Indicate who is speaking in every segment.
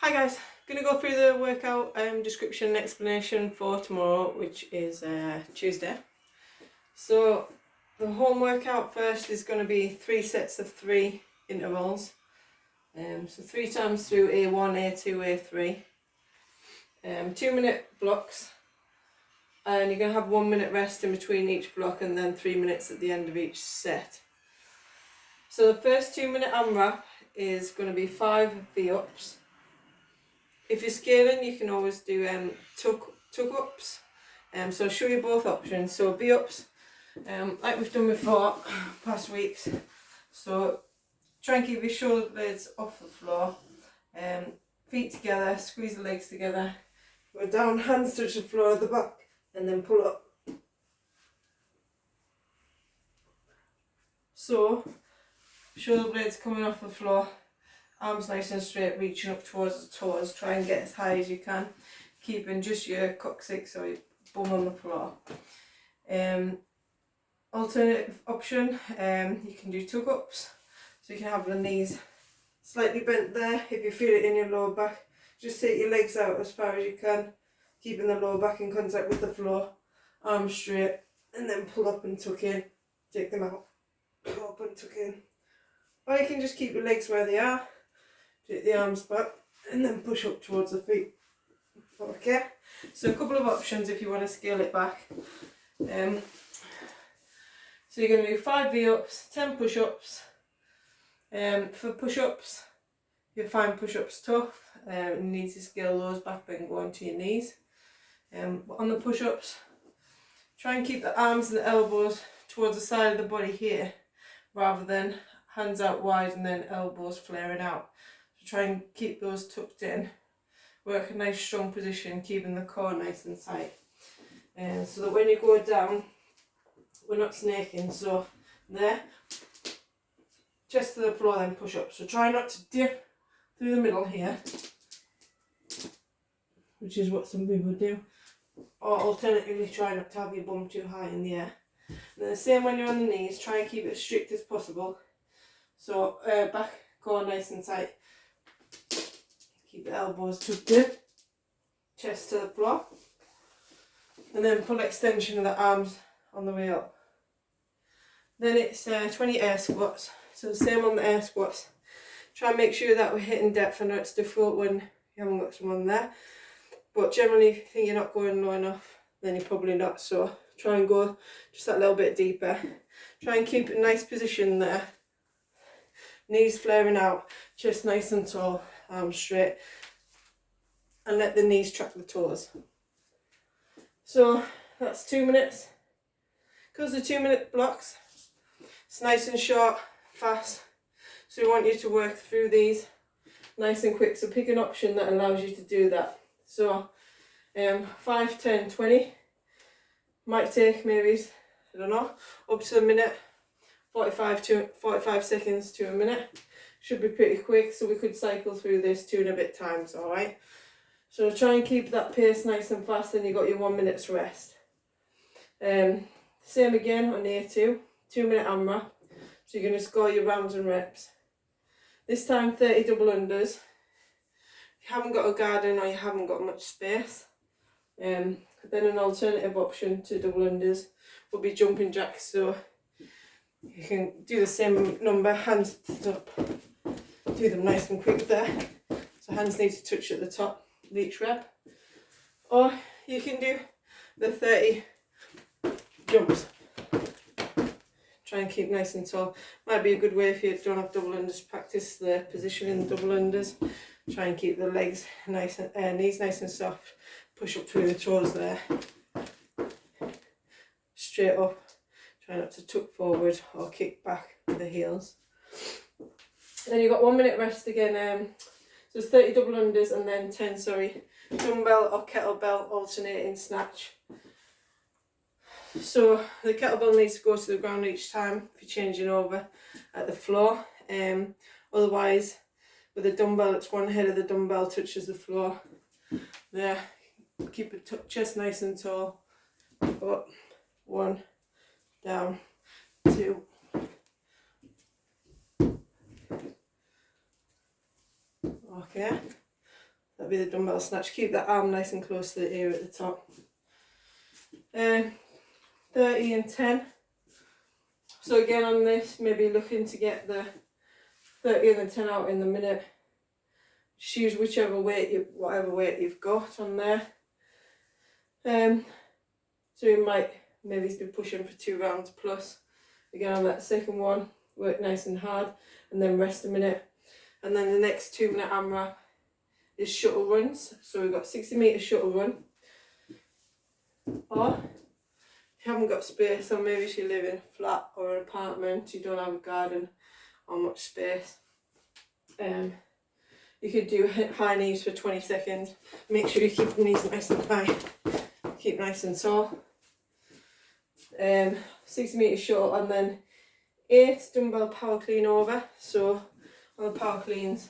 Speaker 1: Hi guys, going to go through the workout description and explanation for tomorrow, which is Tuesday. So the home workout first is going to be 3 sets of 3 intervals. So 3 times through A1, A2, A3. 2-minute blocks, and you're going to have 1 minute rest in between each block and then 3 minutes at the end of each set. So the first 2-minute AMRAP is going to be 5 V-ups. If you're scaling, you can always do tuck ups. So I'll show you both options. So V-ups, like we've done before, past weeks. So try and keep your shoulder blades off the floor. Feet together, squeeze the legs together. Go down, hands touch the floor at the back, and then pull up. So shoulder blades coming off the floor. Arms nice and straight, reaching up towards the toes. Try and get as high as you can, keeping just your coccyx or your bum on the floor. Alternative option, you can do tuck ups. So you can have the knees slightly bent there. If you feel it in your lower back, just take your legs out as far as you can, keeping the lower back in contact with the floor. Arms straight, and then pull up and tuck in. Take them out, pull up and tuck in. Or you can just keep your legs where they are. Take the arms back and then push up towards the feet. Okay, so a couple of options if you want to scale it back. So you're going to do 5 V-ups, 10 push-ups. For push-ups, you'll find push-ups tough. You need to scale those back and go onto your knees. But on the push-ups, try and keep the arms and the elbows towards the side of the body here, rather than hands out wide and then elbows flaring out. Try and keep those tucked in. Work a nice strong position, keeping the core nice and tight. So that when you go down, we're not snaking. So there, chest to the floor, then push up. So try not to dip through the middle here, which is what some people do. Or alternatively, try not to have your bum too high in the air. And then the same when you're on the knees, try and keep it as strict as possible. So back, core nice and tight. Keep the elbows tucked in, chest to the floor, and then full extension of the arms on the way up. Then it's 20 air squats. So the same on the air squats. Try and make sure that we're hitting depth. I know it's difficult when you haven't got someone there, but generally if you think you're not going low enough, then you're probably not. So try and go just that little bit deeper. Try and keep a nice position there. Knees flaring out, chest nice and tall, arms straight, and let the knees track the toes. So that's 2 minutes. Because the 2-minute blocks, it's nice and short, fast. So we want you to work through these nice and quick. So pick an option that allows you to do that. So 5, 10, 20 might take maybe, I don't know, up to a minute. 45 seconds to a minute. Should be pretty quick, so we could cycle through this 2 and a bit times, alright? So try and keep that pace nice and fast, then you got your 1 minute's rest. Same again on A2, 2-minute AMRAP. So you're going to score your rounds and reps. This time 30 double unders. If you haven't got a garden or you haven't got much space, then an alternative option to double unders would be jumping jacks. So you can do the same number, hands up, do them nice and quick there. So hands need to touch at the top of each rep. Or you can do the 30 jumps. Try and keep nice and tall. Might be a good way if you don't have double unders, practice the position in the double unders. Try and keep the legs nice and knees nice and soft. Push up through the toes there. Straight up. Try not to tuck forward or kick back with the heels. Then you've got 1 minute rest again. So it's 30 double unders and then 10, dumbbell or kettlebell alternating snatch. So the kettlebell needs to go to the ground each time if you're changing over at the floor. Otherwise, with the dumbbell, it's one head of the dumbbell touches the floor. There, keep the chest nice and tall. Up, 1. Down, 2, okay, That'll be the dumbbell snatch. Keep that arm nice and close to the ear at the top. 30 and 10. So again on this, maybe looking to get the 30 and the 10 out in the minute. Just use whichever weight, whatever weight you've got on there. So you might maybe be pushing for 2 rounds plus. Again on that second one, work nice and hard and then rest a minute. And then the next 2 minute AMRAP is shuttle runs. So we've got 60 metre shuttle run. Or if you haven't got space, or maybe if you live in a flat or an apartment, you don't have a garden or much space, you could do high knees for 20 seconds. Make sure you keep the knees nice and high, keep nice and tall. 60 metre shuttle, and then 8 dumbbell power clean over. So on the power cleans,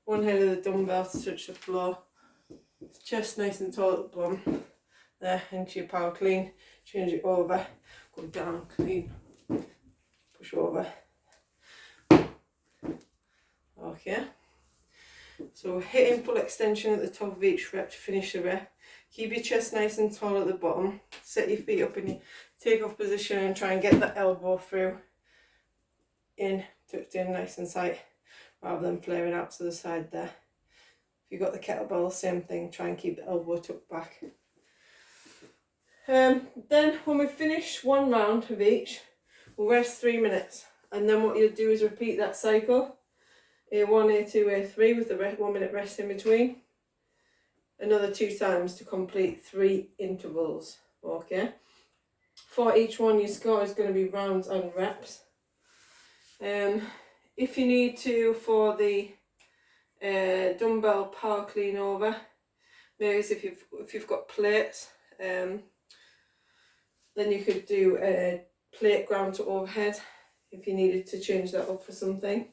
Speaker 1: one head of the dumbbell to touch the floor, chest nice and tall at the bottom, there into your power clean, change it over, go down, clean, push over. Okay, so hitting full extension at the top of each rep to finish the rep. Keep your chest nice and tall at the bottom, set your feet up in your take-off position and try and get that elbow through, in, tucked in nice and tight, rather than flaring out to the side there. If you've got the kettlebell, same thing, try and keep the elbow tucked back. Then when we finish 1 round of each, we'll rest 3 minutes, and then what you'll do is repeat that cycle, A1, A2, A3 with the 1 minute rest in between, another 2 times to complete 3 intervals. Okay, for each one your score is going to be rounds and reps. If you need to, for the dumbbell power clean over, maybe if you've got plates, then you could do a plate ground to overhead if you needed to change that up for something.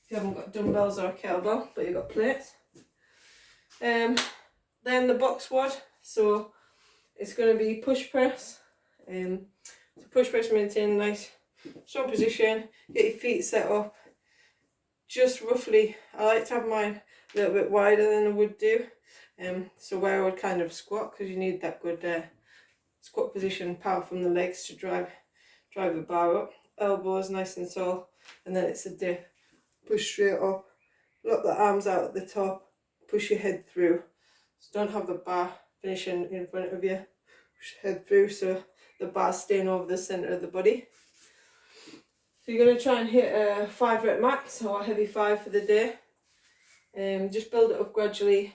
Speaker 1: If you haven't got dumbbells or a kettlebell, but you've got plates. Then the box squat, so it's going to be push press. So push press, maintain a nice strong position, get your feet set up, just roughly, I like to have mine a little bit wider than I would do, so where I would kind of squat, because you need that good squat position, power from the legs to drive the bar up, elbows nice and tall, and then it's a dip, push straight up, lock the arms out at the top, push your head through, so don't have the bar finishing in front of you, push your head through so the bar's staying over the centre of the body. So you're going to try and hit a 5 rep max or a heavy 5 for the day. Just build it up gradually.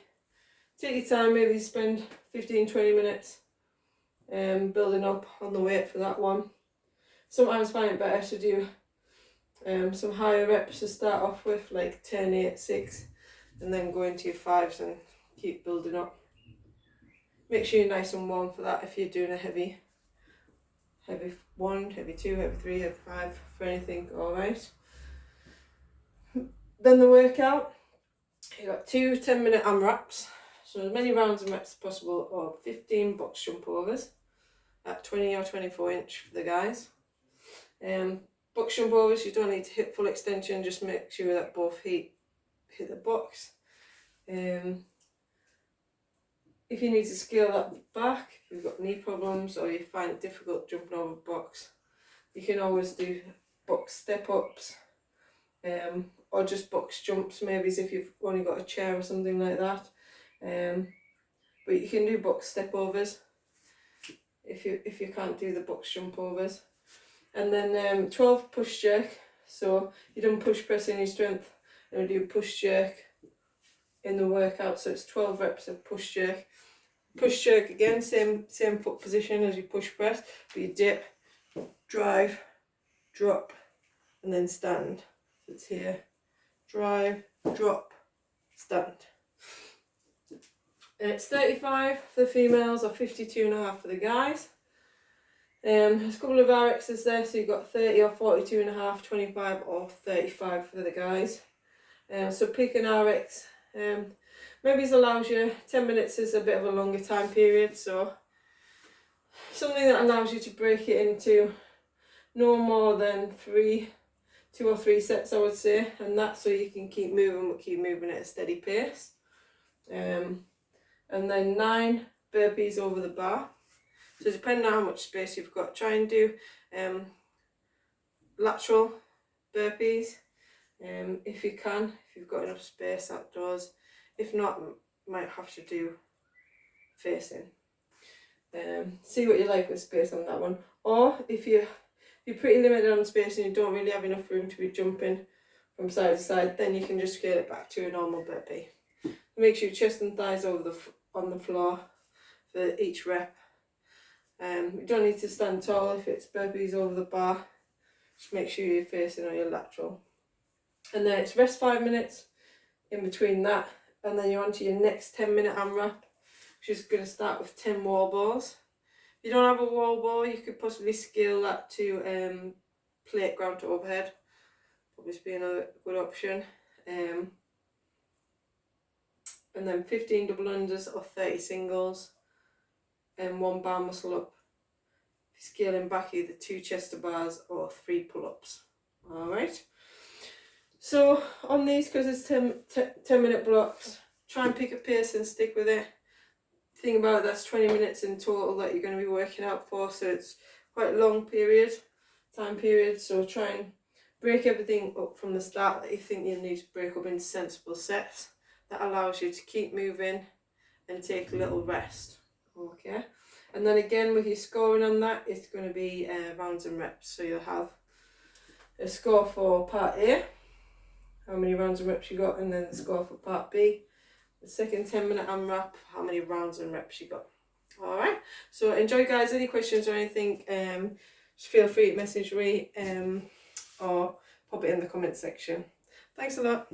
Speaker 1: Take your time, maybe spend 15-20 minutes building up on the weight for that one. Sometimes find it better to do some higher reps to start off with, like 10, 8, 6, and then go into your 5s and keep building up. Make sure you're nice and warm for that if you're doing a heavy 1, heavy 2, heavy 3, heavy 5, for anything, alright. Then the workout, you've got 2 10-minute AMRAPs, so as many rounds and reps as possible, or 15 box jump overs at 20 or 24 inch for the guys. Box jump overs, you don't need to hit full extension, just make sure that both feet hit the box. If you need to scale that back, if you've got knee problems or you find it difficult jumping over box, you can always do box step ups, or just box jumps, maybe if you've only got a chair or something like that. But you can do box step overs if you can't do the box jump overs. And then 12 push jerk, so you don't push press any strength, and we do push jerk in the workout, so it's 12 reps of push jerk. Push jerk again, same foot position as you push press, but you dip, drive, drop, and then stand. So it's here, drive, drop, stand. And it's 35 for the females or 52.5 for the guys. There's a couple of RXs there, so you've got 30 or 42.5, 25 or 35 for the guys. So pick an RX. Maybe it allows you, 10 minutes is a bit of a longer time period, so something that allows you to break it into no more than 3 2 or 3 sets I would say, and that's so you can keep moving at a steady pace. And then 9 burpees over the bar. So depending on how much space you've got, try and do lateral burpees if you can, if you've got enough space outdoors. If not, might have to do facing. See what you like with space on that one. Or if you're pretty limited on space and you don't really have enough room to be jumping from side to side, then you can just scale it back to a normal burpee. Make sure your chest and thighs on the floor for each rep. You don't need to stand tall if it's burpees over the bar. Just make sure you're facing on your lateral. And then it's rest 5 minutes in between that, and then you're on to your next 10-minute AMRAP, which is going to start with 10 wall balls. If you don't have a wall ball, you could possibly scale that to plate ground to overhead. Probably be another good option. And then 15 double unders or 30 singles, and 1 bar muscle up. If you're scaling back, either 2 chest to bars or 3 pull-ups. Alright. So on these, because it's 10 minute blocks, try and pick a pace and stick with it. Think about it, that's 20 minutes in total that you're going to be working out for, so it's quite a long time period. So try and break everything up from the start that you think you need to break up into sensible sets. That allows you to keep moving and take a little rest. Okay, and then again with your scoring on that, it's going to be rounds and reps. So you'll have a score for part A, how many rounds and reps you got, and then the score for part B, the second 10-minute AMRAP, how many rounds and reps you got. Alright, so enjoy guys. Any questions or anything, just feel free to message me or pop it in the comment section. Thanks a lot.